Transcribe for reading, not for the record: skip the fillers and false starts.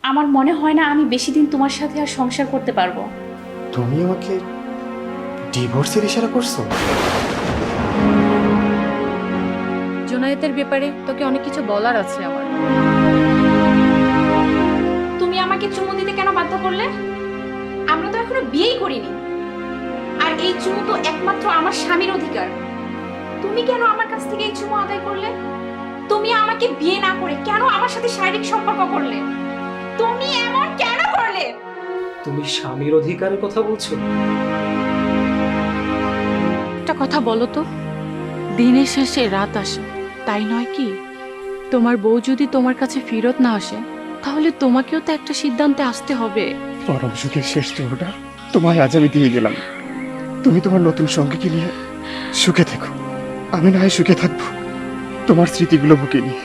আমার মনে হয় না আমি বেশি দিন তোমার সাথে আর সংসার করতে পারবো। তুমি আমাকে ডিভোর্সের ইশারা করছো? জুনায়েতের ব্যাপারে তোকে অনেক কিছু বলার আছে আমার। তুমি আমাকে চুমু দিতে কেন বাধ্য করলে? আমরা তো এখনো বিয়েই করিনি, আর এই চুমু তো একমাত্র আমার স্বামীর অধিকার। তুমি কেন আমার কাছ থেকে এই চুমু আদায় করলে? তুমি আমাকে বিয়ে না করে কেন আমার সাথে শারীরিক সম্পর্ক করলে? তুমি এমন কেন করলে? তুমি স্বামীর অধিকারের কথা বলছো? একটা কথা বলো তো, দিনের শেষে রাত আসে, তাই নয় কি? তোমার বউ যদি তোমার কাছে ফেরত না আসে, তাহলে তোমাকেও তো একটা সিদ্ধান্তে আসতে হবে। পরম সুখের শেষ ওটা তোমায় আজ আমি দিয়ে গেলাম। তুমি তোমার নতুন সঙ্গীকে নিয়ে সুখে থেকো, আমি না হয় সুখে থাকবো, তোমার স্মৃতিগুলো বুকে নিয়ে।